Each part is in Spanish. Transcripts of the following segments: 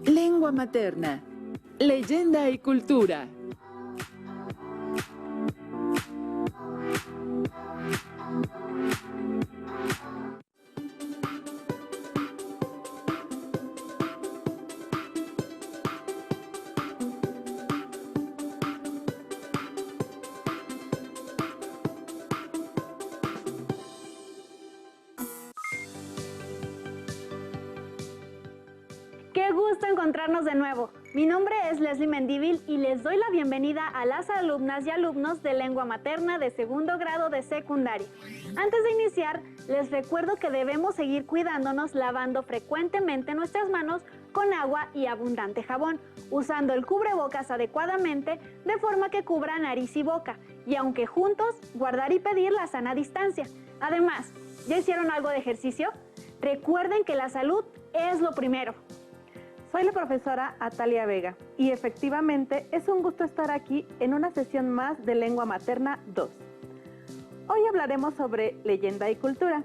Lengua materna, leyenda y cultura. ¡Qué gusto encontrarnos de nuevo! Mi nombre es Leslie Mendívil y les doy la bienvenida a las alumnas y alumnos de lengua materna de segundo grado de secundaria. Antes de iniciar, les recuerdo que debemos seguir cuidándonos lavando frecuentemente nuestras manos con agua y abundante jabón, usando el cubrebocas adecuadamente de forma que cubra nariz y boca, y aunque juntos, guardar y pedir la sana distancia. Además, ¿ya hicieron algo de ejercicio? Recuerden que la salud es lo primero. Soy la profesora Atalia Vega y efectivamente es un gusto estar aquí en una sesión más de Lengua Materna 2. Hoy hablaremos sobre leyenda y cultura.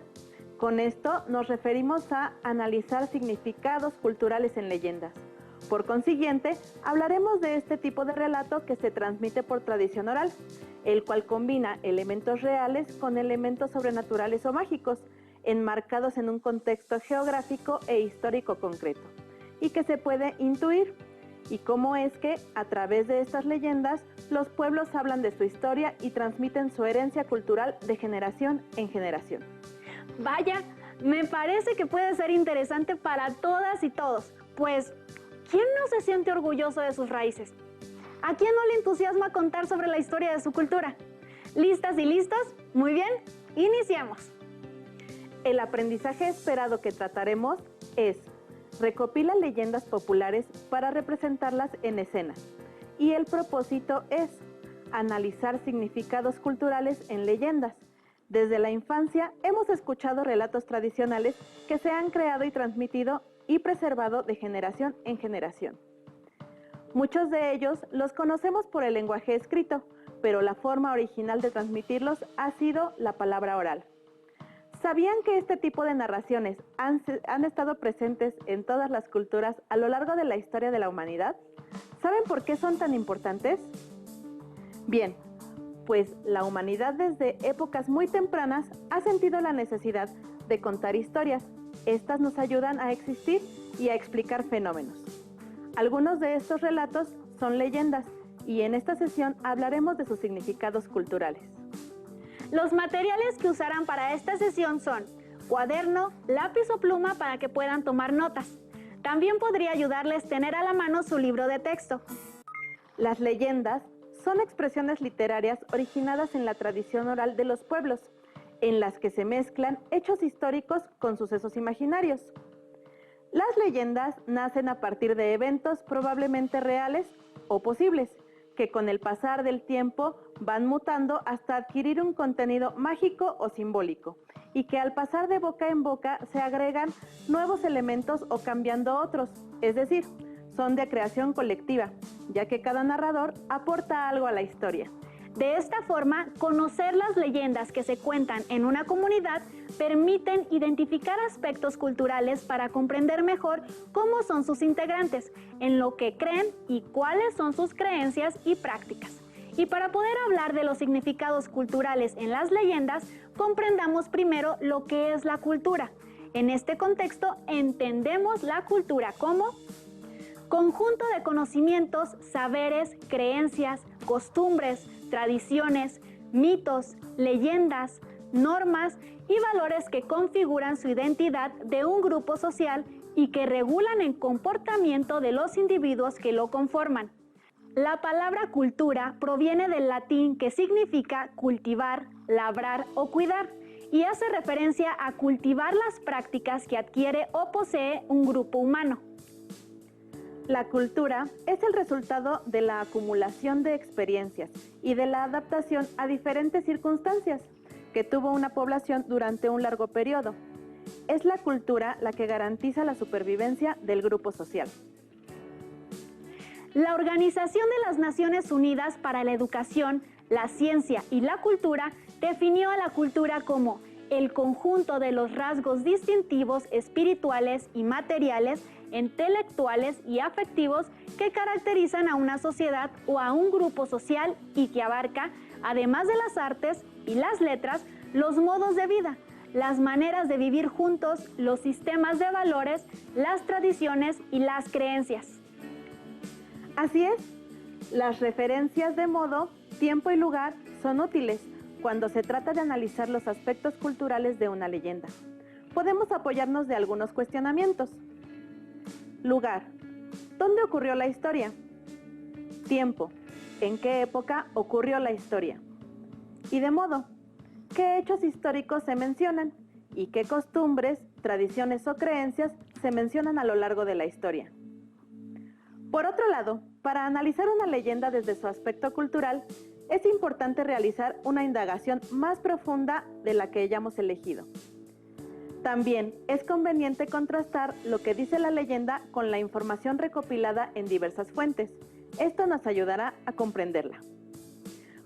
Con esto nos referimos a analizar significados culturales en leyendas. Por consiguiente, hablaremos de este tipo de relato que se transmite por tradición oral, el cual combina elementos reales con elementos sobrenaturales o mágicos, enmarcados en un contexto geográfico e histórico concreto, y que se puede intuir, y cómo es que, a través de estas leyendas, los pueblos hablan de su historia y transmiten su herencia cultural de generación en generación. Vaya, me parece que puede ser interesante para todas y todos, pues, ¿quién no se siente orgulloso de sus raíces? ¿A quién no le entusiasma contar sobre la historia de su cultura? ¿Listas y listos? Muy bien, iniciemos. El aprendizaje esperado que trataremos es: recopila leyendas populares para representarlas en escena. Y el propósito es analizar significados culturales en leyendas. Desde la infancia hemos escuchado relatos tradicionales que se han creado y transmitido y preservado de generación en generación. Muchos de ellos los conocemos por el lenguaje escrito, pero la forma original de transmitirlos ha sido la palabra oral. ¿Sabían que este tipo de narraciones han estado presentes en todas las culturas a lo largo de la historia de la humanidad? ¿Saben por qué son tan importantes? Bien, pues la humanidad desde épocas muy tempranas ha sentido la necesidad de contar historias. Estas nos ayudan a existir y a explicar fenómenos. Algunos de estos relatos son leyendas y en esta sesión hablaremos de sus significados culturales. Los materiales que usarán para esta sesión son cuaderno, lápiz o pluma para que puedan tomar notas. También podría ayudarles tener a la mano su libro de texto. Las leyendas son expresiones literarias originadas en la tradición oral de los pueblos, en las que se mezclan hechos históricos con sucesos imaginarios. Las leyendas nacen a partir de eventos probablemente reales o posibles, que con el pasar del tiempo van mutando hasta adquirir un contenido mágico o simbólico, y que al pasar de boca en boca se agregan nuevos elementos o cambiando otros, es decir, son de creación colectiva, ya que cada narrador aporta algo a la historia. De esta forma, conocer las leyendas que se cuentan en una comunidad permiten identificar aspectos culturales para comprender mejor cómo son sus integrantes, en lo que creen y cuáles son sus creencias y prácticas. Y para poder hablar de los significados culturales en las leyendas, comprendamos primero lo que es la cultura. En este contexto, entendemos la cultura como conjunto de conocimientos, saberes, creencias, costumbres, tradiciones, mitos, leyendas, normas y valores que configuran su identidad de un grupo social y que regulan el comportamiento de los individuos que lo conforman. La palabra cultura proviene del latín que significa cultivar, labrar o cuidar y hace referencia a cultivar las prácticas que adquiere o posee un grupo humano. La cultura es el resultado de la acumulación de experiencias y de la adaptación a diferentes circunstancias que tuvo una población durante un largo periodo. Es la cultura la que garantiza la supervivencia del grupo social. La Organización de las Naciones Unidas para la Educación, la Ciencia y la Cultura definió a la cultura como el conjunto de los rasgos distintivos espirituales y materiales intelectuales y afectivos que caracterizan a una sociedad o a un grupo social y que abarca, además de las artes y las letras, los modos de vida, las maneras de vivir juntos, los sistemas de valores, las tradiciones y las creencias. Así es, las referencias de modo, tiempo y lugar son útiles cuando se trata de analizar los aspectos culturales de una leyenda. Podemos apoyarnos de algunos cuestionamientos. Lugar. ¿Dónde ocurrió la historia? Tiempo. ¿En qué época ocurrió la historia? Y de modo. ¿Qué hechos históricos se mencionan? ¿Y qué costumbres, tradiciones o creencias se mencionan a lo largo de la historia? Por otro lado, para analizar una leyenda desde su aspecto cultural, es importante realizar una indagación más profunda de la que hayamos elegido. También es conveniente contrastar lo que dice la leyenda con la información recopilada en diversas fuentes. Esto nos ayudará a comprenderla.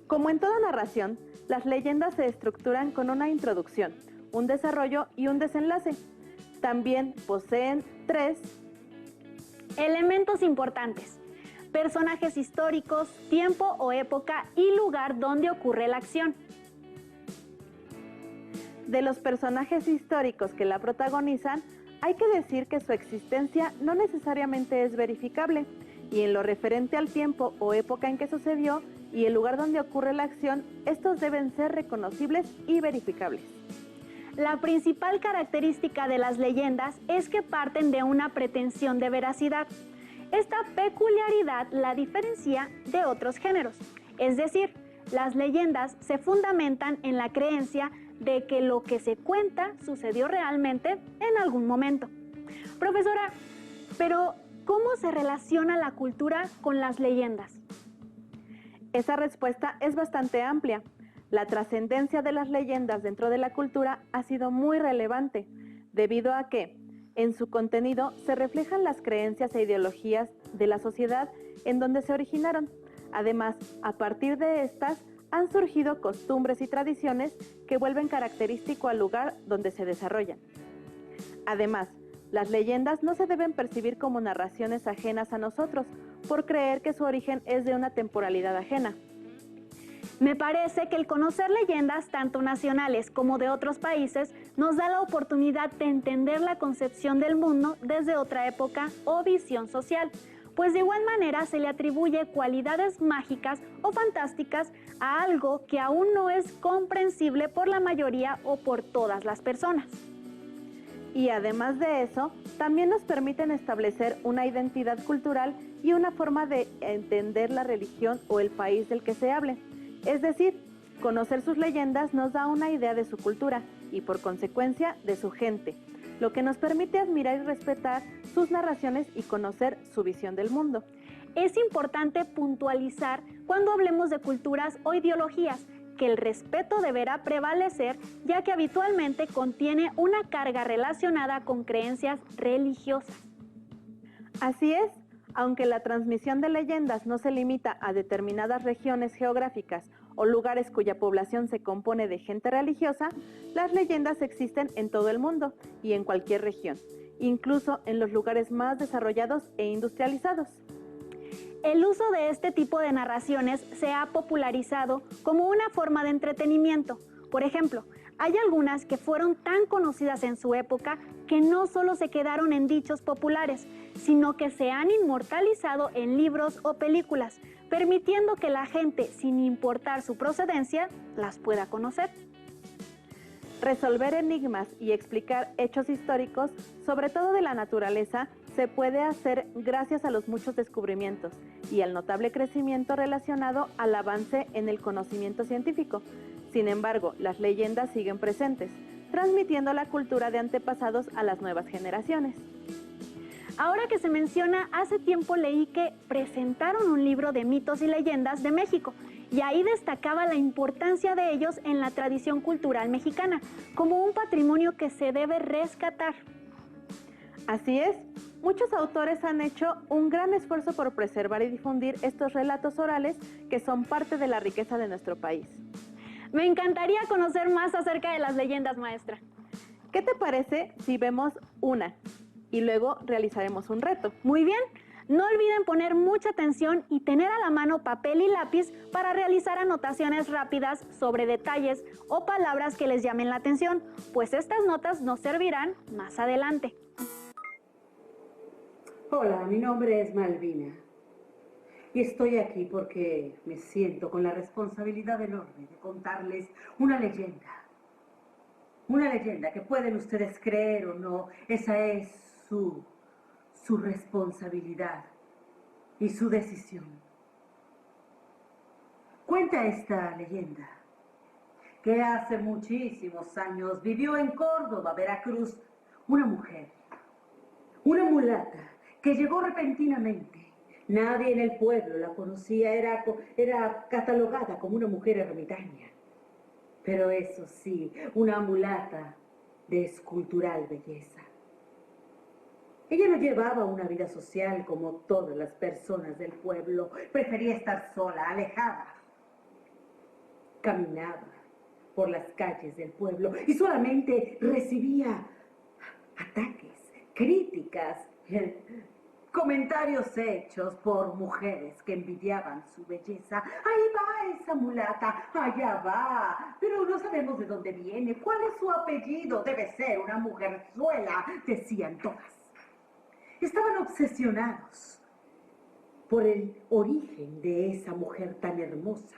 Como en toda narración, las leyendas se estructuran con una introducción, un desarrollo y un desenlace. También poseen 3 elementos importantes: personajes históricos, tiempo o época y lugar donde ocurre la acción. De los personajes históricos que la protagonizan, hay que decir que su existencia no necesariamente es verificable, y en lo referente al tiempo o época en que sucedió y el lugar donde ocurre la acción, estos deben ser reconocibles y verificables. La principal característica de las leyendas es que parten de una pretensión de veracidad. Esta peculiaridad la diferencia de otros géneros, es decir, las leyendas se fundamentan en la creencia de que lo que se cuenta sucedió realmente en algún momento. Profesora, pero ¿cómo se relaciona la cultura con las leyendas? Esa respuesta es bastante amplia. La trascendencia de las leyendas dentro de la cultura ha sido muy relevante, debido a que en su contenido se reflejan las creencias e ideologías de la sociedad en donde se originaron. Además, a partir de estas han surgido costumbres y tradiciones que vuelven característico al lugar donde se desarrollan. Además, las leyendas no se deben percibir como narraciones ajenas a nosotros, por creer que su origen es de una temporalidad ajena. Me parece que el conocer leyendas tanto nacionales como de otros países nos da la oportunidad de entender la concepción del mundo desde otra época o visión social, pues de igual manera se le atribuye cualidades mágicas o fantásticas a algo que aún no es comprensible por la mayoría o por todas las personas. Y además de eso, también nos permiten establecer una identidad cultural y una forma de entender la religión o el país del que se hable. Es decir, conocer sus leyendas nos da una idea de su cultura y por consecuencia de su gente, lo que nos permite admirar y respetar sus narraciones y conocer su visión del mundo. Es importante puntualizar cuando hablemos de culturas o ideologías que el respeto deberá prevalecer, ya que habitualmente contiene una carga relacionada con creencias religiosas. Así es, aunque la transmisión de leyendas no se limita a determinadas regiones geográficas o lugares cuya población se compone de gente religiosa, las leyendas existen en todo el mundo y en cualquier región, incluso en los lugares más desarrollados e industrializados. El uso de este tipo de narraciones se ha popularizado como una forma de entretenimiento. Por ejemplo, hay algunas que fueron tan conocidas en su época que no solo se quedaron en dichos populares, sino que se han inmortalizado en libros o películas, permitiendo que la gente, sin importar su procedencia, las pueda conocer. Resolver enigmas y explicar hechos históricos, sobre todo de la naturaleza, se puede hacer gracias a los muchos descubrimientos y al notable crecimiento relacionado al avance en el conocimiento científico. Sin embargo, las leyendas siguen presentes, transmitiendo la cultura de antepasados a las nuevas generaciones. Ahora que se menciona, hace tiempo leí que presentaron un libro de mitos y leyendas de México, y ahí destacaba la importancia de ellos en la tradición cultural mexicana, como un patrimonio que se debe rescatar. Así es, muchos autores han hecho un gran esfuerzo por preservar y difundir estos relatos orales que son parte de la riqueza de nuestro país. Me encantaría conocer más acerca de las leyendas, maestra. ¿Qué te parece si vemos una y luego realizaremos un reto. Muy bien. No olviden poner mucha atención y tener a la mano papel y lápiz para realizar anotaciones rápidas sobre detalles o palabras que les llamen la atención, pues estas notas nos servirán más adelante. Hola, mi nombre es Malvina y estoy aquí porque me siento con la responsabilidad enorme de contarles una leyenda. Una leyenda que pueden ustedes creer o no, esa es su responsabilidad y su decisión. Cuenta esta leyenda que hace muchísimos años vivió en Córdoba, Veracruz, una mujer, una mulata, que llegó repentinamente. Nadie en el pueblo la conocía, era catalogada como una mujer ermitaña. Pero eso sí, una mulata de escultural belleza. Ella no llevaba una vida social como todas las personas del pueblo. Prefería estar sola, alejada. Caminaba por las calles del pueblo y solamente recibía ataques, críticas, comentarios hechos por mujeres que envidiaban su belleza. Ahí va esa mulata, allá va, pero no sabemos de dónde viene, cuál es su apellido, debe ser una mujerzuela, decían todas. Estaban obsesionados por el origen de esa mujer tan hermosa,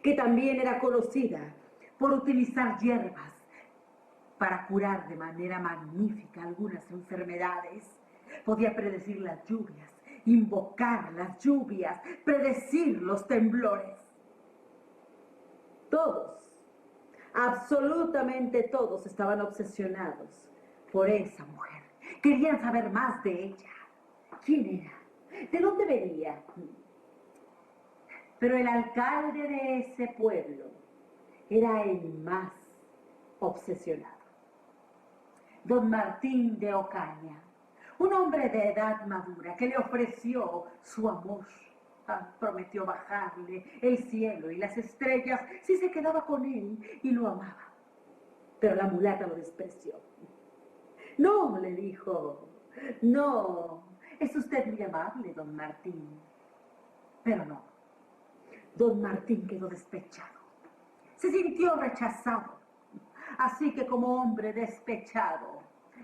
que también era conocida por utilizar hierbas para curar de manera magnífica algunas enfermedades. Podía predecir las lluvias, invocar las lluvias, predecir los temblores. Todos, absolutamente todos estaban obsesionados por esa mujer. Querían saber más de ella. ¿Quién era? ¿De dónde venía? Pero el alcalde de ese pueblo era el más obsesionado. Don Martín de Ocaña, un hombre de edad madura que le ofreció su amor. Prometió bajarle el cielo y las estrellas si se quedaba con él y lo amaba. Pero la mulata lo despreció. No, le dijo, no, es usted muy amable, don Martín. Pero no, don Martín quedó despechado. Se sintió rechazado. Así que como hombre despechado,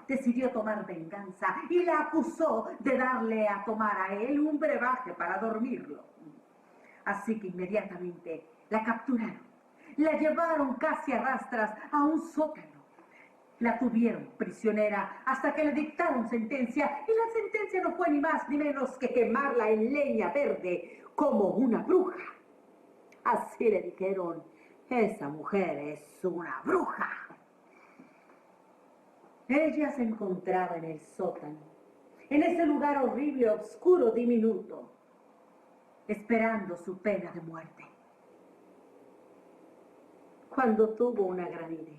decidió tomar venganza y la acusó de darle a tomar a él un brebaje para dormirlo. Así que inmediatamente la capturaron. La llevaron casi a rastras a un sótano. La tuvieron prisionera hasta que le dictaron sentencia, y la sentencia no fue ni más ni menos que quemarla en leña verde como una bruja. Así le dijeron, esa mujer es una bruja. Ella se encontraba en el sótano, en ese lugar horrible, oscuro, diminuto, esperando su pena de muerte. Cuando tuvo una gran idea,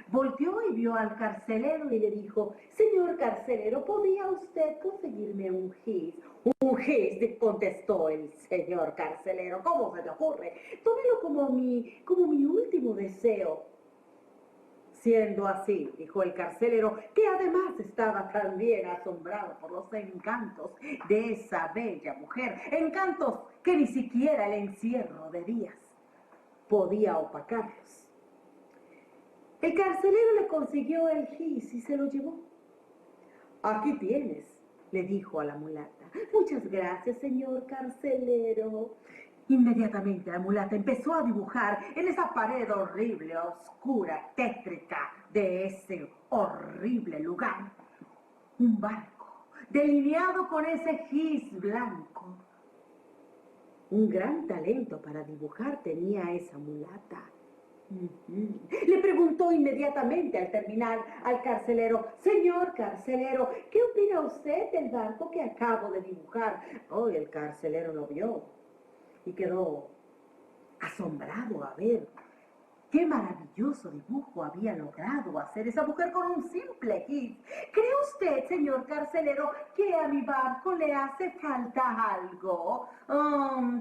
volteó y vio al carcelero y le dijo, señor carcelero, ¿podría usted conseguirme un gis? Un gis, contestó el señor carcelero, ¿cómo se te ocurre? Tómelo como mi último deseo. Siendo así, dijo el carcelero, que además estaba también asombrado por los encantos de esa bella mujer, encantos que ni siquiera el encierro de días podía opacarlos. El carcelero le consiguió el gis y se lo llevó. Aquí tienes, le dijo a la mulata. Muchas gracias, señor carcelero. Inmediatamente la mulata empezó a dibujar en esa pared horrible, oscura, tétrica de ese horrible lugar un barco delineado con ese gis blanco. Un gran talento para dibujar tenía esa mulata. Le preguntó inmediatamente al terminar al carcelero, señor carcelero, ¿qué opina usted del barco que acabo de dibujar? Oh, el carcelero lo vio y quedó asombrado a ver qué maravilloso dibujo había logrado hacer esa mujer con un simple gis. ¿Cree usted, señor carcelero, que a mi barco le hace falta algo?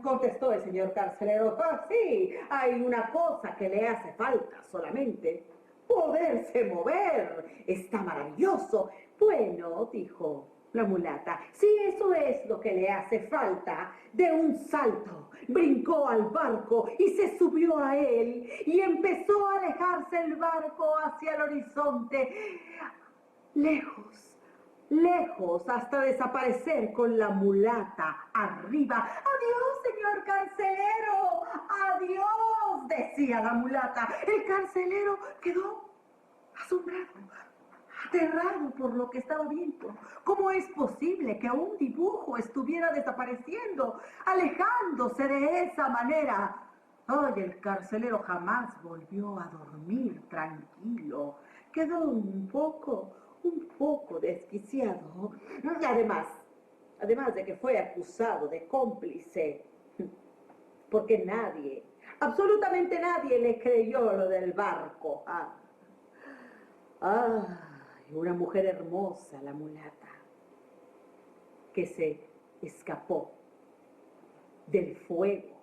Contestó el señor carcelero. Sí, hay una cosa que le hace falta solamente. Poderse mover. Está maravilloso, Bueno, dijo la mulata, si eso es lo que le hace falta, de un salto brincó al barco y se subió a él y empezó a alejarse el barco hacia el horizonte, lejos, lejos, hasta desaparecer con la mulata arriba. ¡Adiós, señor carcelero! ¡Adiós!, decía la mulata. El carcelero quedó asombrado, aterrado por lo que estaba viendo. ¿Cómo es posible que un dibujo estuviera desapareciendo, alejándose de esa manera? Ay, el carcelero jamás volvió a dormir tranquilo. Quedó un poco desquiciado. Además de que fue acusado de cómplice, porque nadie, absolutamente nadie le creyó lo del barco. Una mujer hermosa, la mulata, que se escapó del fuego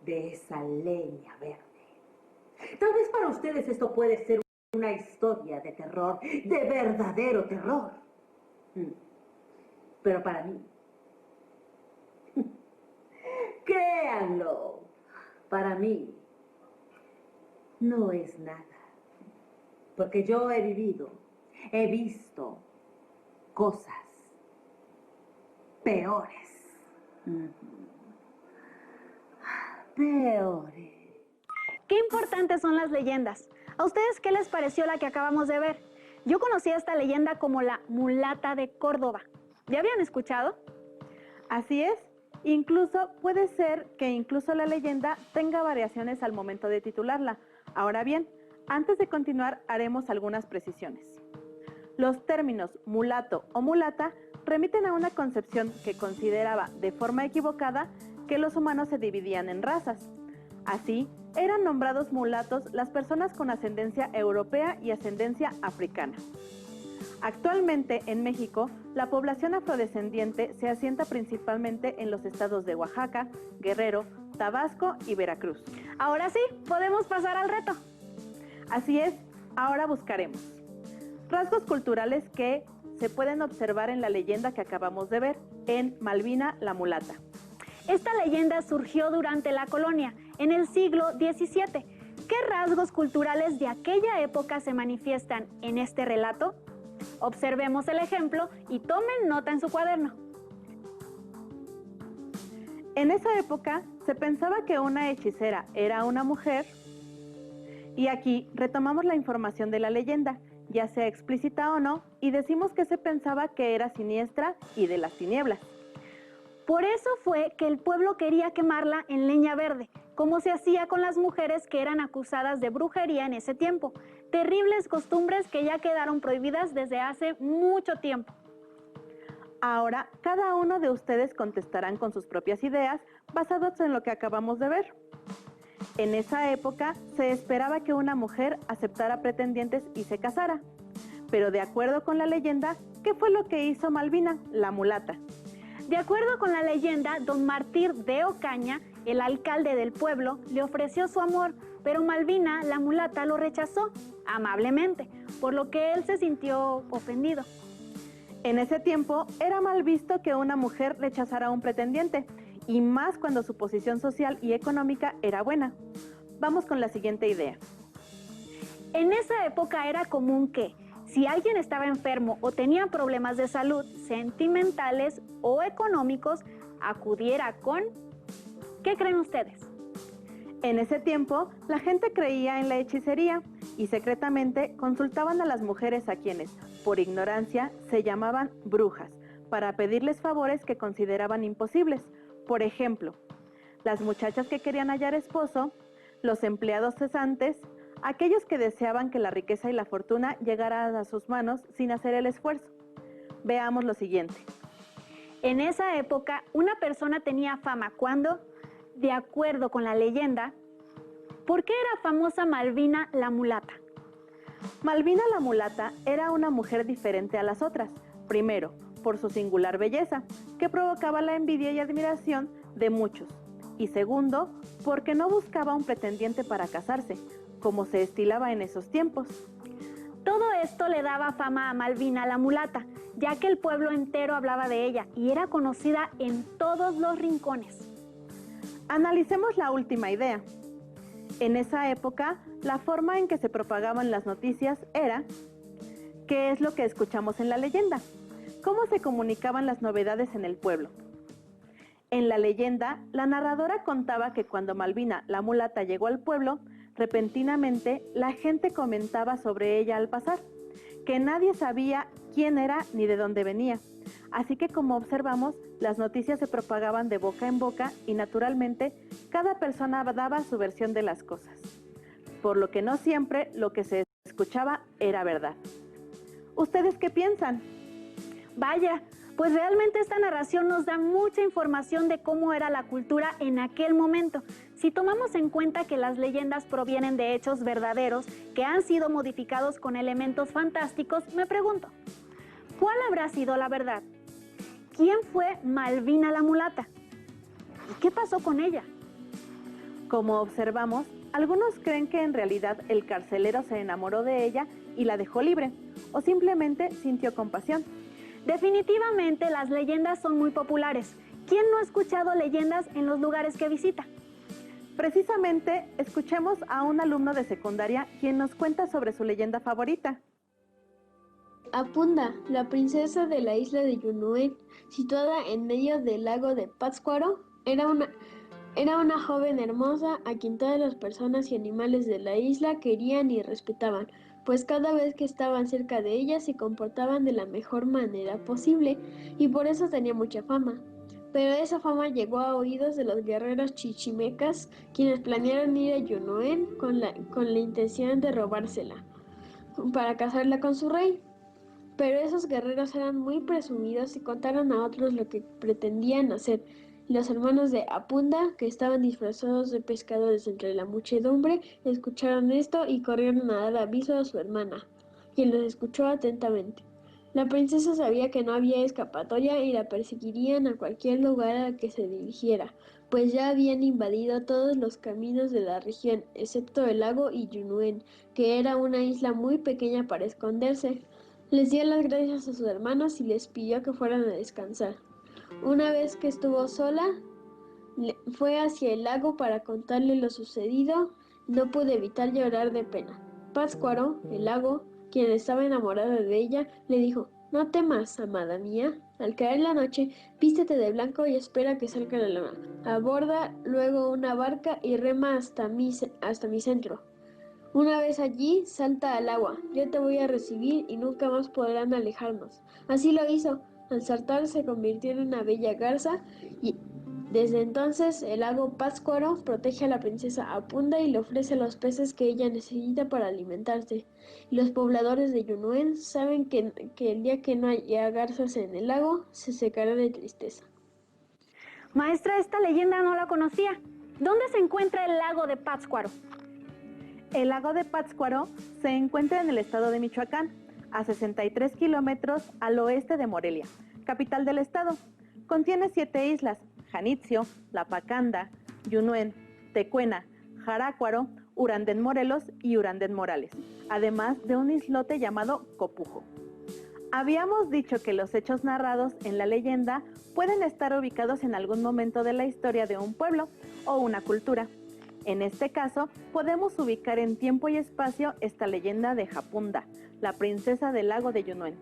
de esa leña verde. Tal vez para ustedes esto puede ser una historia de terror, de verdadero terror. Pero para mí, créanlo, para mí no es nada. Porque yo he visto cosas peores. Peores. Qué importantes son las leyendas. ¿A ustedes qué les pareció la que acabamos de ver? Yo conocí esta leyenda como la mulata de Córdoba. ¿Ya habían escuchado? Así es. Incluso puede ser que incluso la leyenda tenga variaciones al momento de titularla. Ahora bien, antes de continuar haremos algunas precisiones. Los términos mulato o mulata remiten a una concepción que consideraba de forma equivocada que los humanos se dividían en razas. Así, eran nombrados mulatos las personas con ascendencia europea y ascendencia africana. Actualmente en México, la población afrodescendiente se asienta principalmente en los estados de Oaxaca, Guerrero, Tabasco y Veracruz. Ahora sí, podemos pasar al reto. Así es, ahora buscaremos rasgos culturales que se pueden observar en la leyenda que acabamos de ver, en Malvina la mulata. Esta leyenda surgió durante la colonia, en el siglo XVII. ¿Qué rasgos culturales de aquella época se manifiestan en este relato? Observemos el ejemplo y tomen nota en su cuaderno. En esa época se pensaba que una hechicera era una mujer, y aquí retomamos la información de la leyenda, ya sea explícita o no, y decimos que se pensaba que era siniestra y de las tinieblas. Por eso fue que el pueblo quería quemarla en leña verde, como se hacía con las mujeres que eran acusadas de brujería en ese tiempo. Terribles costumbres que ya quedaron prohibidas desde hace mucho tiempo. Ahora, cada uno de ustedes contestarán con sus propias ideas basadas en lo que acabamos de ver. En esa época se esperaba que una mujer aceptara pretendientes y se casara. Pero de acuerdo con la leyenda, ¿qué fue lo que hizo Malvina, la mulata? De acuerdo con la leyenda, don Martín de Ocaña, el alcalde del pueblo, le ofreció su amor, pero Malvina, la mulata, lo rechazó amablemente, por lo que él se sintió ofendido. En ese tiempo era mal visto que una mujer rechazara a un pretendiente, y más cuando su posición social y económica era buena. Vamos con la siguiente idea. En esa época era común que, si alguien estaba enfermo o tenía problemas de salud, sentimentales o económicos, acudiera con... ¿Qué creen ustedes? En ese tiempo, la gente creía en la hechicería y secretamente consultaban a las mujeres a quienes, por ignorancia, se llamaban brujas, para pedirles favores que consideraban imposibles. Por ejemplo, las muchachas que querían hallar esposo, los empleados cesantes, aquellos que deseaban que la riqueza y la fortuna llegaran a sus manos sin hacer el esfuerzo. Veamos lo siguiente. En esa época, una persona tenía fama cuando, de acuerdo con la leyenda, ¿por qué era famosa Malvina la mulata? Malvina la mulata era una mujer diferente a las otras. Primero, por su singular belleza, que provocaba la envidia y admiración de muchos. Y segundo, porque no buscaba un pretendiente para casarse, como se estilaba en esos tiempos. Todo esto le daba fama a Malvina la mulata, ya que el pueblo entero hablaba de ella y era conocida en todos los rincones. Analicemos la última idea. En esa época, la forma en que se propagaban las noticias era: ¿qué es lo que escuchamos en la leyenda? ¿Cómo se comunicaban las novedades en el pueblo? En la leyenda, la narradora contaba que cuando Malvina, la mulata, llegó al pueblo, repentinamente la gente comentaba sobre ella al pasar, que nadie sabía quién era ni de dónde venía. Así que, como observamos, las noticias se propagaban de boca en boca y, naturalmente, cada persona daba su versión de las cosas, por lo que no siempre lo que se escuchaba era verdad. ¿Ustedes qué piensan? Vaya, pues realmente esta narración nos da mucha información de cómo era la cultura en aquel momento. Si tomamos en cuenta que las leyendas provienen de hechos verdaderos que han sido modificados con elementos fantásticos, me pregunto, ¿cuál habrá sido la verdad? ¿Quién fue Malvina la mulata? ¿Y qué pasó con ella? Como observamos, algunos creen que en realidad el carcelero se enamoró de ella y la dejó libre, o simplemente sintió compasión. Definitivamente las leyendas son muy populares. ¿Quién no ha escuchado leyendas en los lugares que visita? Precisamente, escuchemos a un alumno de secundaria quien nos cuenta sobre su leyenda favorita. Apunda, la princesa de la isla de Yunuen, situada en medio del lago de Pátzcuaro, era una joven hermosa a quien todas las personas y animales de la isla querían y respetaban, pues cada vez que estaban cerca de ella se comportaban de la mejor manera posible y por eso tenía mucha fama. Pero esa fama llegó a oídos de los guerreros chichimecas, quienes planearon ir a Yunuen con la intención de robársela para casarla con su rey. Pero esos guerreros eran muy presumidos y contaron a otros lo que pretendían hacer. Los hermanos de Apunda, que estaban disfrazados de pescadores entre la muchedumbre, escucharon esto y corrieron a dar aviso a su hermana, quien los escuchó atentamente. La princesa sabía que no había escapatoria y la perseguirían a cualquier lugar al que se dirigiera, pues ya habían invadido todos los caminos de la región, excepto el lago y Yunuen, que era una isla muy pequeña para esconderse. Les dio las gracias a sus hermanos y les pidió que fueran a descansar. Una vez que estuvo sola, fue hacia el lago para contarle lo sucedido. No pudo evitar llorar de pena. Pátzcuaro, el lago, quien estaba enamorado de ella, le dijo: «No temas, amada mía. Al caer la noche, vístete de blanco y espera que salga la luna. Aborda luego una barca y rema hasta mi centro. Una vez allí, salta al agua. Yo te voy a recibir y nunca más podrán alejarnos». Así lo hizo. Al saltar se convirtió en una bella garza y desde entonces el lago Pátzcuaro protege a la princesa Apunda y le ofrece los peces que ella necesita para alimentarse. Y los pobladores de Yunuen saben que el día que no haya garzas en el lago se secará de tristeza. Maestra, esta leyenda no la conocía. ¿Dónde se encuentra el lago de Pátzcuaro? El lago de Pátzcuaro se encuentra en el estado de Michoacán, a 63 kilómetros al oeste de Morelia, capital del estado. Contiene 7 islas: Janitzio, La Pacanda, Yunuen, Tecuena, Jarácuaro, Urandén Morelos y Urandén Morales, además de un islote llamado Copujo. Habíamos dicho que los hechos narrados en la leyenda pueden estar ubicados en algún momento de la historia de un pueblo o una cultura. En este caso, podemos ubicar en tiempo y espacio esta leyenda de Japunda, la princesa del lago de Yunuen.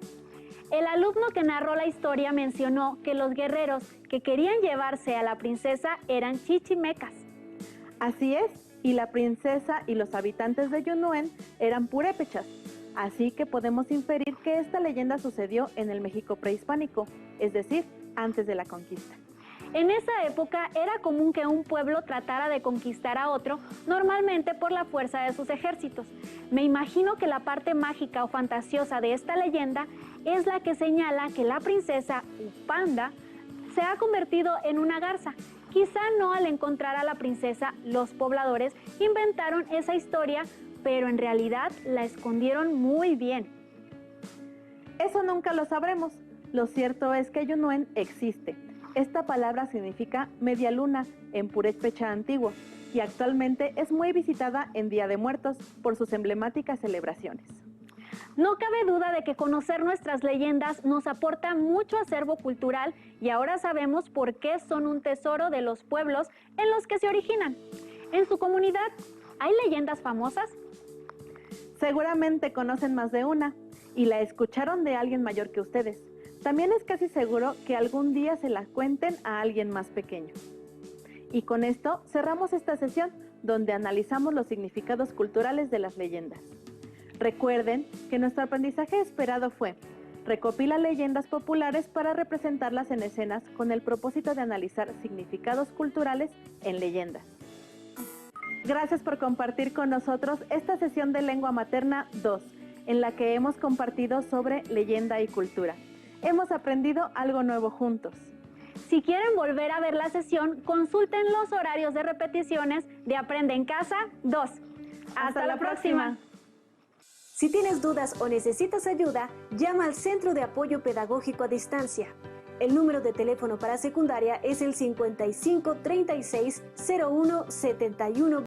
El alumno que narró la historia mencionó que los guerreros que querían llevarse a la princesa eran chichimecas. Así es, y la princesa y los habitantes de Yunuen eran purépechas. Así que podemos inferir que esta leyenda sucedió en el México prehispánico, es decir, antes de la conquista. En esa época era común que un pueblo tratara de conquistar a otro, normalmente por la fuerza de sus ejércitos. Me imagino que la parte mágica o fantasiosa de esta leyenda es la que señala que la princesa Upanda se ha convertido en una garza. Quizá no al encontrar a la princesa, los pobladores inventaron esa historia, pero en realidad la escondieron muy bien. Eso nunca lo sabremos. Lo cierto es que Yunuen existe. Esta palabra significa media luna en purépecha antiguo y actualmente es muy visitada en Día de Muertos por sus emblemáticas celebraciones. No cabe duda de que conocer nuestras leyendas nos aporta mucho acervo cultural y ahora sabemos por qué son un tesoro de los pueblos en los que se originan. En su comunidad, ¿hay leyendas famosas? Seguramente conocen más de una y la escucharon de alguien mayor que ustedes. También es casi seguro que algún día se la cuenten a alguien más pequeño. Y con esto cerramos esta sesión donde analizamos los significados culturales de las leyendas. Recuerden que nuestro aprendizaje esperado fue: recopila leyendas populares para representarlas en escenas con el propósito de analizar significados culturales en leyendas. Gracias por compartir con nosotros esta sesión de Lengua Materna 2, en la que hemos compartido sobre leyenda y cultura. Hemos aprendido algo nuevo juntos. Si quieren volver a ver la sesión, consulten los horarios de repeticiones de Aprende en Casa 2. ¡Hasta la próxima! Si tienes dudas o necesitas ayuda, llama al Centro de Apoyo Pedagógico a Distancia. El número de teléfono para secundaria es el 55 36 01 71